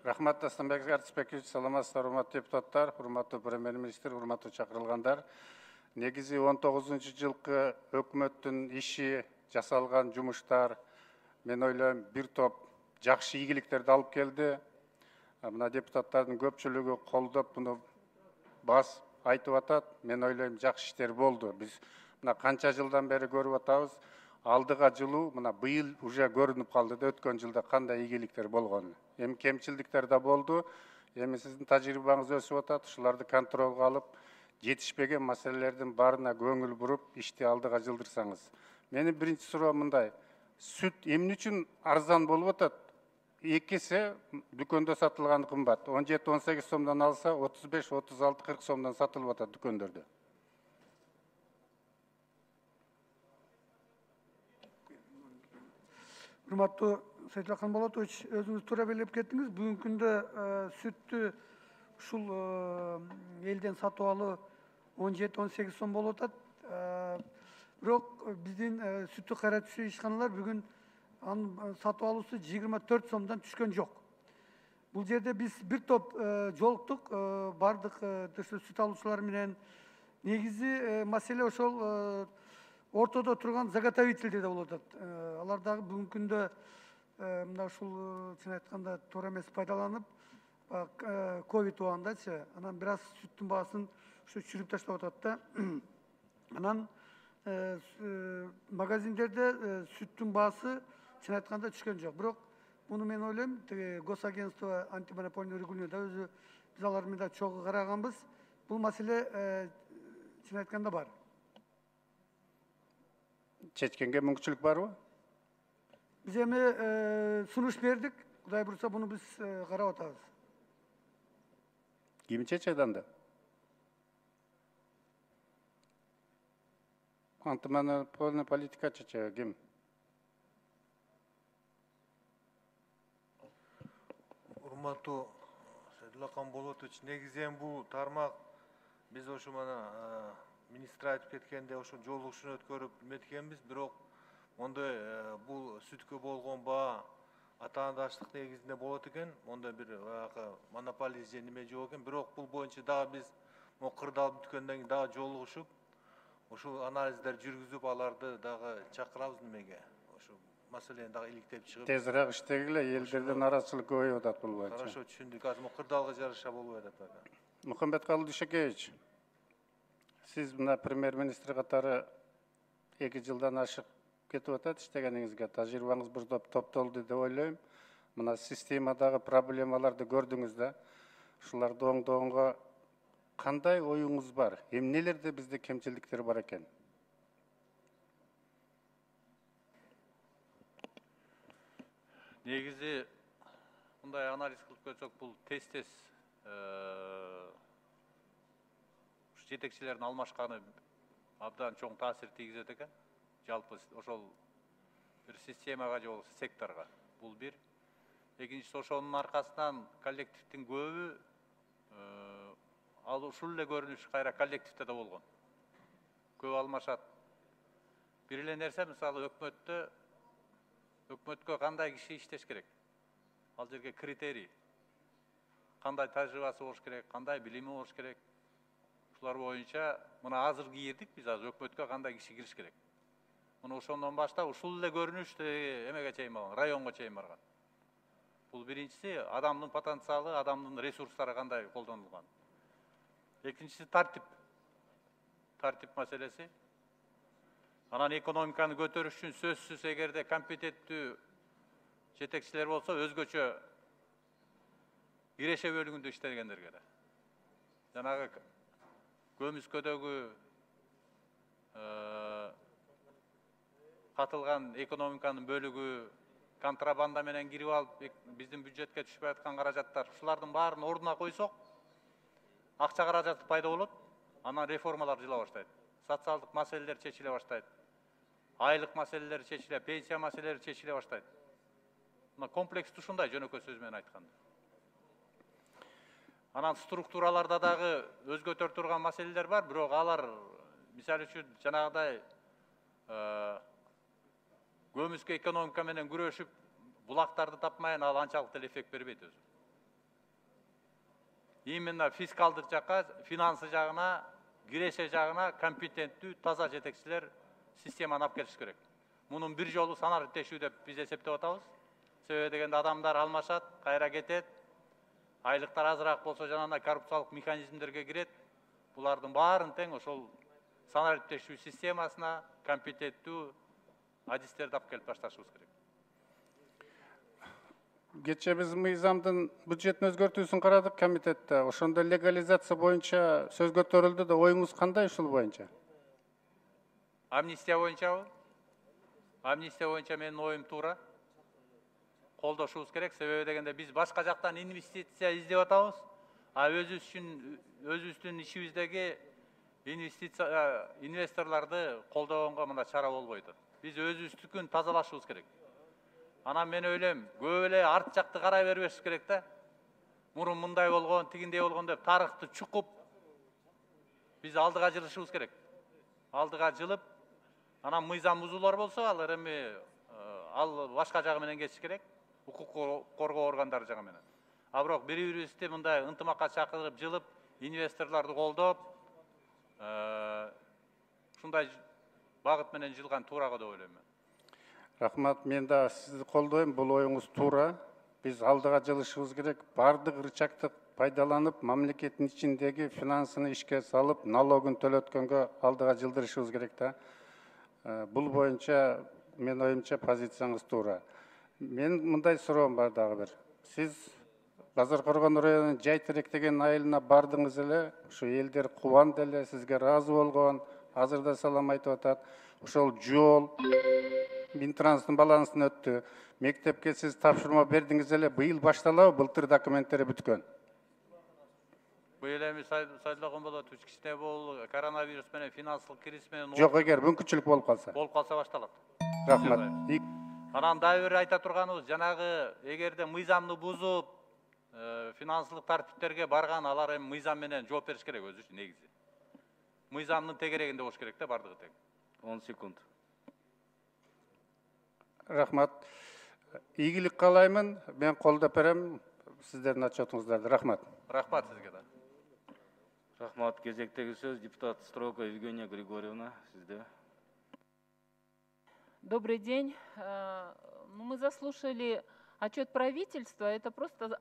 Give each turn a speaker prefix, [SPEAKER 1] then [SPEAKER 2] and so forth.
[SPEAKER 1] Рахмат Дастанбек Артысбекович, саламатсыздар, урматтуу депутаттар, урматтуу премьер-министр, урматтуу чакырылгандар. Негизи 19-жылкы өкмөттүн иши, жасалган жумуштар, мен ойлойм, бир топ жакшы ийгиликтерди алып келди. Мына депутаттардын көпчүлүгү колдоп, буну бас айтып атат. Мен ойлойм, жакшы иштер болду. Биз мына канча жылдан бери көрүп атабыз. Алдыга жылуу мына быйыл уже көрүнүп калды да, өткөн жылда кандай ийгиликтер болгонун. Эми кемчилдиктер да болду. Эми сиздин тажрыйбаңыз өсүп атат. Ушуларды контролго алып, жетишпеген маселелердин баарына көңүл буруп, ишти алдыга жылдырсаңыз. Менин биринчи суроом мындай. Сүт эмне үчүн арзан болуп атат? Эки эсе дүкөндө сатылганы кымбат. 17-18 сомдон алса, 35, 36, 40 сомдон сатылып атат дүкөндөрдө.
[SPEAKER 2] Урматтуу Сайтылакан Болотович, өзүңүз туура белгилеп кеттиңиз. Бүгүнкү күндө сүттү ушул элден сатып алуу 17-18 сом болуп атат. Бирок биздин сүттү кайратуучу ишканалар бүгүн анын сатып алуусу 24 сомдон түшкөн жок. Бул жерде биз бир топ жолуктук, бардык сүт алуучулар менен. Негизи маселе ошол ортодо турган заготовительдерде болуп атат. Алар дагы бүгүнкү күндө мына ушул чын айтканда туура эмес пайдаланып, ковид убагындачы, анан бир аз сүттүн баасын ушу чүрүп таштап атат да. Анан магазиндерде сүттүн баасы чын айтканда түшкөн жок. Бирок муну мен ойлойм, госагентство антимонопольный регулирование да өзү биз алар менен да чогуу караганбыз. Бул маселе чын айтканда бар.
[SPEAKER 1] Чечкенге мүмкүнчүлүк барбы?
[SPEAKER 2] Биз эми сунуш бердик. Кудай бурса, буну биз карап атабыз.
[SPEAKER 1] Ким чечет анда? Антимонопольный политика чечеби ким?
[SPEAKER 3] Урматтуу Сайтылакан Болотович, негизен бул тармак биз ошо мана министр айтып кеткенде ошо жолугушууну өткөрүп эметкенбиз, бирок мондой бул сүткө болгон баа атаандаштык негизинде болот экен, монда бир монополия же неме жок экен. Бирок бул боюнча дагы биз кырдаал бүткөндөн кийин дагы жолугушуп, ушул анализдер жүргүзүп, аларды дагы чакырабыз немеге. Ошо маселени дагы иликтеп чыгып.
[SPEAKER 1] Тезирээк иштегиле, элдердин арачылык көбөйүп атат бул боюнча.
[SPEAKER 3] Хорошо түшүндүк. Азыр кырдаалга жараша болбой атат.
[SPEAKER 1] Мухамбеткалый Дүйшөкеевич, сиз мына премьер-министр катары 2 жылдан ашык кетип атат иштегениңизге. Тажрыйбаңыз бир топтолду деп ойлойм. Мына системадагы проблемаларды көрдүңүз да. Ушуларды оңдогонго кандай оюңуз бар? Эмнелерде бизде кемчилдиктер бар экен?
[SPEAKER 4] Негизи мындай анализ кылып көрсөк, бул тез-тез жетекчилердин алмашканы абдан чоң таасир тийгизет экен. Жалпы ошол бир системага же болбосо секторго. Бул бир. Экинчиси, ошонун аркасынан коллективдин көбү ал ушул эле көрүнүш кайра коллективде да болгон. Көп алмашат. Бир эле нерсе, мисалы өкмөткө кандай киши иштеш керек? Ал жерге критерий. Кандай тажрыйбасы болуш керек, кандай билими болуш керек? Ушулар боюнча мына азыр кирдик, биз азыр өкмөткө кандай киши кириш керек? Муну ошондон баштап ушул эле көрүнүш эмеге чейин барган, районго чейин барган. Бул биринчиси, адамдын потенциалы, адамдын ресурстары кандай колдонулган. Экинчиси, тартип. Тартип маселеси. Анан экономиканы көтөрүш үчүн сөзсүз эгерде компетенттүү жетекчилер болсо, өзгөчө киреше бөлүгүндө иштегендер керек. Жанагы көмүскөдөгү катылган экономиканын бөлүгү контрабанда менен кирип алып, биздин бюджетке түшпөй аткан каражаттар, ушулардын баарын ордуна койсок, акча каражаты пайда болот, анан реформалар жыла баштайт. Социалдык маселелер чечиле баштайт. Айлык маселелер чечиле, пенсия маселелери чечиле баштайт. Мына комплекс ушундай, жөнөкөй сөз менен айтканда. Анан структураларда дагы өзгөтөр турган маселелер бар, бирок алар мисалы үчүн жанагыдай көмүскө экономика менен күрөшүп, булактарды тапмайын, ал анчалык деле эффект бербейт өзү. именно фискалдык жакка, финансы жагына, киреше жагына компетенттүү, таза жетекчилер системаны алып келиш керек. Мунун бир жолу санар тешүү деп биз эсептеп атабыз. Себеби дегенде адамдар алмашат, кайра кетет, айлыктар азыраак болсо жанагындай коррупциялык механизмдерге кирет. Булардын баарын тең ошол санар тешүү системасына компетенттүү адистерди алып келип башташыбыз керек.
[SPEAKER 1] Кече биз мыйзамдын бюджеттин өзгөртүүсүн карадык комитетте. Ошондо легализация боюнча сөз көтөрүлдү да, оюңуз кандай ушул боюнча?
[SPEAKER 4] Амнистия боюнчабы? Амнистия боюнча менин оюм туура. Колдошубуз керек. Себеби дегенде биз башка жактан инвестиция издеп атабыз. А өзүбүздүн ишибиздеги инвесторлорду колдогонго мына чара болбойт. Биз өзүбүздүкүн тазалашыбыз керек. Анан мен ойлойм, көп эле арт жакты карай бербеш керек да. Мурун мындай болгон, тигиндей болгон деп тарыхты чукуп биз алдыга жылышыбыз керек. Алдыга жылып, анан мыйзам бузуулар болсо, ал эми ал башка жагы менен кетиш керек. Укук коргоо органдары жагы менен. А бирок бири-бирибизди мындай ынтымакка чакырып, жылып, инвесторлорду колдоп, ушундай багыт менен жылган туурага деп ойлойм мен.
[SPEAKER 1] Рахмат, мен да сизди колдойм. Бул оюңуз туура. Биз алдыга жылышыбыз керек. Бардык ырчакты пайдаланып, мамлекеттин ичиндеги финансыны ишке салып, налогун төлөткөнгө алдыга жылдырышыбыз керек да. Бул боюнча мен оюмча позицияңыз туура. Мен мындай суроом бар дагы бир. Сиз Базар Коргон районунун Жайтерек деген айылына бардыңыз эле, ушу элдер кубанды эле, сизге ыраазы болгон, азыр да салам айтып атат. Ошол жол Минтранстын балансына өттү. Мектепке сиз тапшырма бердиңиз эле, быйыл башталабы, былтыр документтери бүткөн?
[SPEAKER 4] Быйыл эми сайдылган болот, кичине бул коронавирус менен финансылык кризис менен
[SPEAKER 1] Жок, эгер мүмкүнчүлүк болуп калса.
[SPEAKER 4] башталат.
[SPEAKER 1] Рахмат.
[SPEAKER 4] Анан дагы бир айта турганыбыз, жанагы эгерде мыйзамды бузуп, финансылык тартиптерге барган, алар эми мыйзам менен жооп бериш керек өзү үчүн негизи. Мыйзамдын тегерегинде болуш керек да бардыгы тең.
[SPEAKER 5] 10 секунд.
[SPEAKER 1] Рахмат. Ийгилик каалаймын. Мен колдоп берем сиздердин отчетуңуздарды. Рахмат.
[SPEAKER 4] Рахмат сизге да.
[SPEAKER 5] Рахмат. Кезектеги сөз депутат Стройко Евгения Григорьевна, сизде.
[SPEAKER 6] Добрый день. Мы заслушали отчет правительства. Это просто